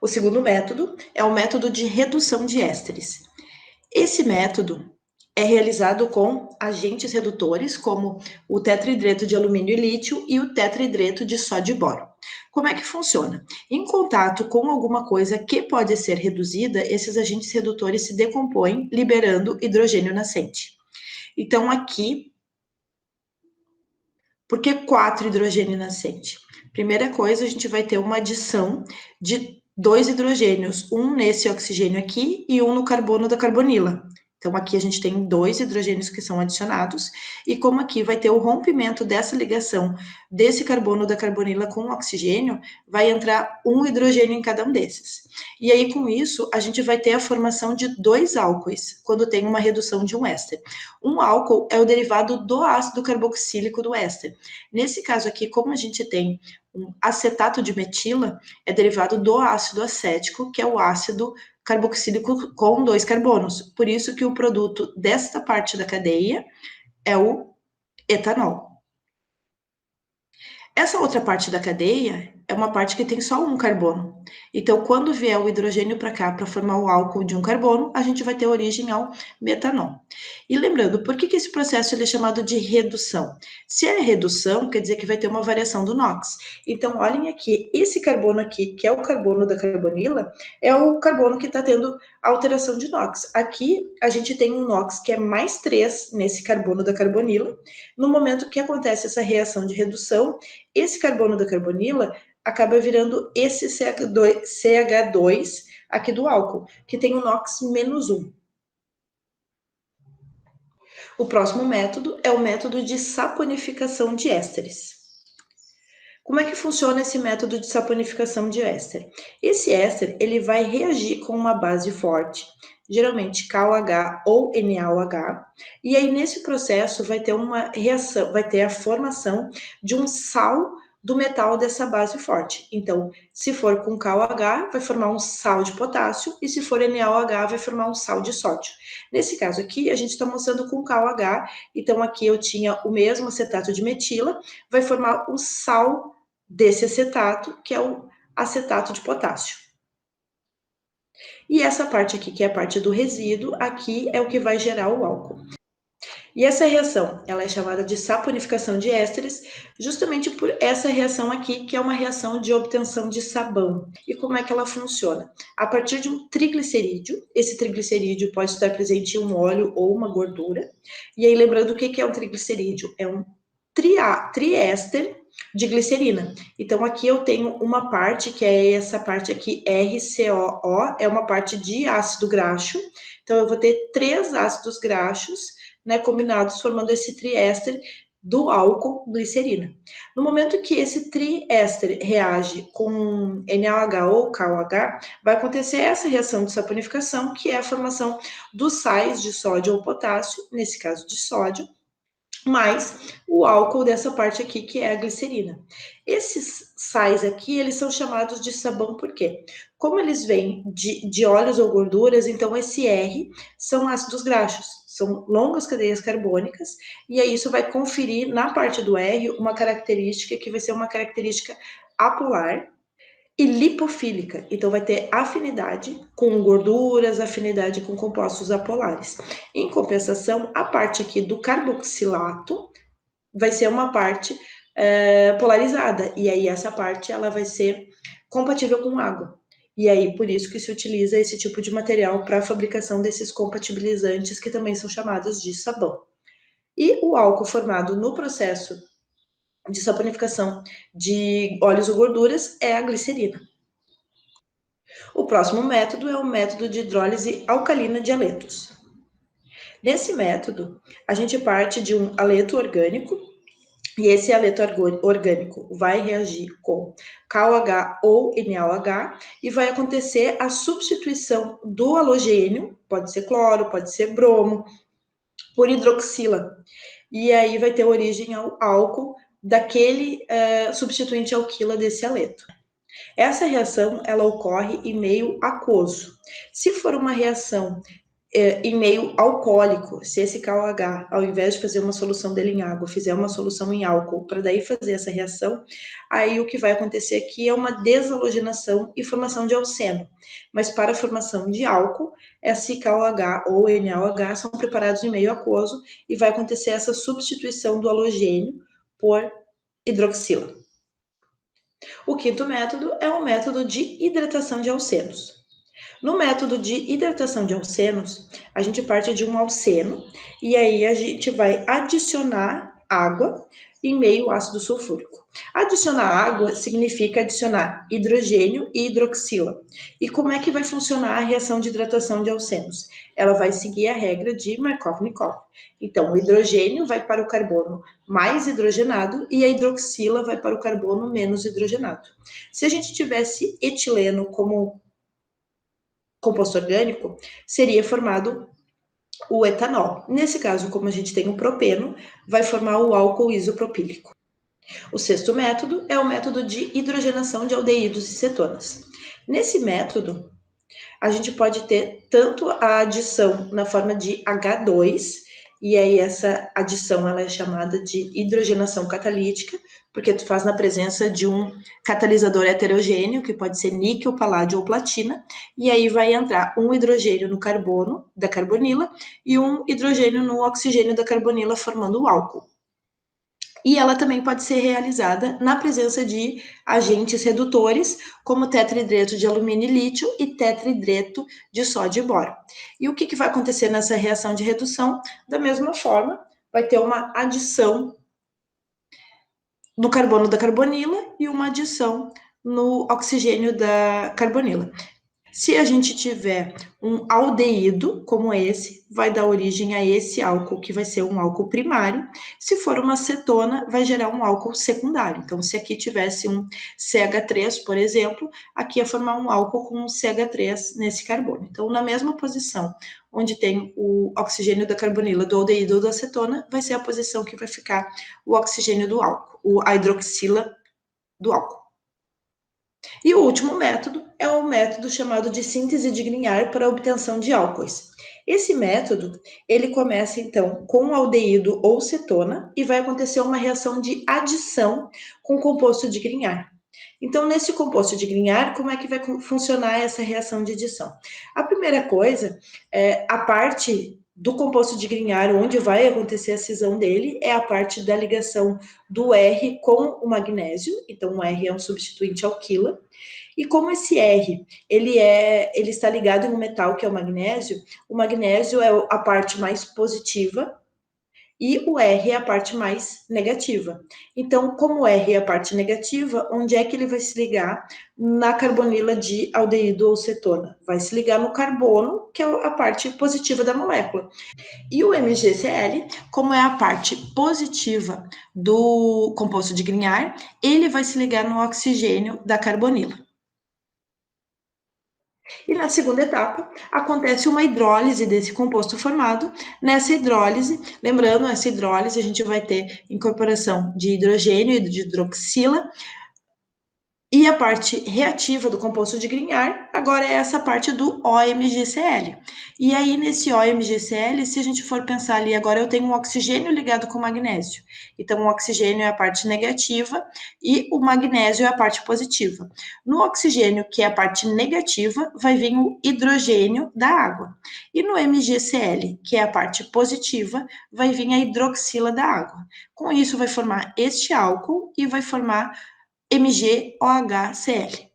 O segundo método é o método de redução de ésteres. Esse método é realizado com agentes redutores, como o tetraidreto de alumínio e lítio e o tetraidreto de sódio e boro. Como é que funciona? Em contato com alguma coisa que pode ser reduzida, esses agentes redutores se decompõem, liberando hidrogênio nascente. Então, aqui, por que 4 hidrogênio nascente? Primeira coisa, a gente vai ter uma adição de 2 hidrogênios, um nesse oxigênio aqui e um no carbono da carbonila. Então, aqui a gente tem 2 hidrogênios que são adicionados, e como aqui vai ter o rompimento dessa ligação desse carbono da carbonila com o oxigênio, vai entrar um hidrogênio em cada um desses. E aí, com isso, a gente vai ter a formação de 2 álcoois, quando tem uma redução de um éster. Um álcool é o derivado do ácido carboxílico do éster. Nesse caso aqui, como a gente tem um acetato de metila, é derivado do ácido acético, que é o ácido carboxílico com 2 carbonos. Por isso que o produto desta parte da cadeia é o etanol. Essa outra parte da cadeia é uma parte que tem só um carbono. Então, quando vier o hidrogênio para cá para formar o álcool de um carbono, a gente vai ter origem ao metanol. E lembrando, por que esse processo ele é chamado de redução? Se é redução, quer dizer que vai ter uma variação do NOx. Então, olhem aqui, esse carbono aqui, que é o carbono da carbonila, é o carbono que está tendo alteração de NOx. Aqui, a gente tem um NOx que é mais 3 nesse carbono da carbonila. No momento que acontece essa reação de redução, esse carbono da carbonila acaba virando esse CH2 aqui do álcool, que tem o NOx menos 1. O próximo método é o método de saponificação de ésteres. Como é que funciona esse método de saponificação de éster? Esse éster ele vai reagir com uma base forte, geralmente KOH ou NaOH, e aí nesse processo vai ter uma reação, vai ter a formação de um sal do metal dessa base forte. Então, se for com KOH, vai formar um sal de potássio, e se for NaOH, vai formar um sal de sódio. Nesse caso aqui, a gente está mostrando com KOH, então aqui eu tinha o mesmo acetato de metila, vai formar o sal desse acetato, que é o acetato de potássio. E essa parte aqui, que é a parte do resíduo, aqui é o que vai gerar o álcool. E essa reação, ela é chamada de saponificação de ésteres, justamente por essa reação aqui, que é uma reação de obtenção de sabão. E como é que ela funciona? A partir de um triglicerídeo, esse triglicerídeo pode estar presente em um óleo ou uma gordura. E aí, lembrando o que é um triglicerídeo? É um triéster de glicerina. Então, aqui eu tenho uma parte, que é essa parte aqui, RCOO, é uma parte de ácido graxo. Então, eu vou ter 3 ácidos graxos, né, combinados, formando esse triéster do álcool glicerina. No momento que esse triéster reage com NaOH ou KOH, vai acontecer essa reação de saponificação, que é a formação dos sais de sódio ou potássio, nesse caso de sódio, mais o álcool dessa parte aqui, que é a glicerina. Esses sais aqui, eles são chamados de sabão por quê? Como eles vêm de óleos ou gorduras, então esse R são ácidos graxos, são longas cadeias carbônicas, e aí isso vai conferir na parte do R uma característica que vai ser uma característica apolar, e lipofílica, então vai ter afinidade com gorduras, afinidade com compostos apolares. Em compensação, a parte aqui do carboxilato vai ser uma parte polarizada, e aí essa parte ela vai ser compatível com água. E aí, por isso que se utiliza esse tipo de material para a fabricação desses compatibilizantes, que também são chamados de sabão. E o álcool formado no processo de saponificação de óleos ou gorduras é a glicerina. O próximo método é o método de hidrólise alcalina de haletos. Nesse método, a gente parte de um haleto orgânico, e esse haleto orgânico vai reagir com KOH ou NaOH, e vai acontecer a substituição do halogênio, pode ser cloro, pode ser bromo, por hidroxila. E aí vai ter origem ao álcool daquele substituinte alquila desse haleto. Essa reação, ela ocorre em meio aquoso. Se for uma reação em meio alcoólico, se esse KOH, ao invés de fazer uma solução dele em água, fizer uma solução em álcool, para daí fazer essa reação, aí o que vai acontecer aqui é uma desalogenação e formação de alceno. Mas para a formação de álcool, esse KOH ou NaOH são preparados em meio aquoso e vai acontecer essa substituição do halogênio por hidroxila. O quinto método é o método de hidratação de alcenos. No método de hidratação de alcenos, a gente parte de um alceno e aí a gente vai adicionar água em meio ácido sulfúrico. Adicionar água significa adicionar hidrogênio e hidroxila. E como é que vai funcionar a reação de hidratação de alcenos? Ela vai seguir a regra de Markov-Nikov. Então, o hidrogênio vai para o carbono mais hidrogenado e a hidroxila vai para o carbono menos hidrogenado. Se a gente tivesse etileno como composto orgânico, seria formado o etanol. Nesse caso, como a gente tem o propeno, vai formar o álcool isopropílico. O sexto método é o método de hidrogenação de aldeídos e cetonas. Nesse método, a gente pode ter tanto a adição na forma de H2, e aí essa adição ela é chamada de hidrogenação catalítica, porque tu faz na presença de um catalisador heterogêneo, que pode ser níquel, paládio ou platina, e aí vai entrar um hidrogênio no carbono da carbonila e um hidrogênio no oxigênio da carbonila, formando o álcool. E ela também pode ser realizada na presença de agentes redutores, como tetraidreto de alumínio e lítio e tetraidreto de sódio e boro. E o que vai acontecer nessa reação de redução? Da mesma forma, vai ter uma adição no carbono da carbonila e uma adição no oxigênio da carbonila. Se a gente tiver um aldeído, como esse, vai dar origem a esse álcool, que vai ser um álcool primário. Se for uma cetona, vai gerar um álcool secundário. Então, se aqui tivesse um CH3, por exemplo, aqui ia formar um álcool com um CH3 nesse carbono. Então, na mesma posição onde tem o oxigênio da carbonila, do aldeído ou da acetona, vai ser a posição que vai ficar o oxigênio do álcool, a hidroxila do álcool. E o último método é o método chamado de síntese de Grignard para a obtenção de álcoois. Esse método, ele começa então com aldeído ou cetona e vai acontecer uma reação de adição com o composto de Grignard. Então, nesse composto de Grignard, como é que vai funcionar essa reação de adição? A primeira coisa é a parte do composto de Grignard, onde vai acontecer a cisão dele, é a parte da ligação do R com o magnésio. Então, o R é um substituinte alquila. E como esse R, ele está ligado em um metal que é o magnésio é a parte mais positiva e o R é a parte mais negativa. Então, como o R é a parte negativa, onde é que ele vai se ligar na carbonila de aldeído ou cetona? Vai se ligar no carbono, que é a parte positiva da molécula. E o MgCl, como é a parte positiva do composto de Grignard, ele vai se ligar no oxigênio da carbonila. E na segunda etapa, acontece uma hidrólise desse composto formado. Nessa hidrólise, lembrando, essa hidrólise a gente vai ter incorporação de hidrogênio e de hidroxila, e a parte reativa do composto de Grignard, agora é essa parte do OMgCl. E aí, nesse OMgCl, se a gente for pensar ali, agora eu tenho um oxigênio ligado com magnésio. Então, o oxigênio é a parte negativa e o magnésio é a parte positiva. No oxigênio, que é a parte negativa, vai vir o hidrogênio da água. E no MgCl, que é a parte positiva, vai vir a hidroxila da água. Com isso, vai formar este álcool e vai formar MgOHCl.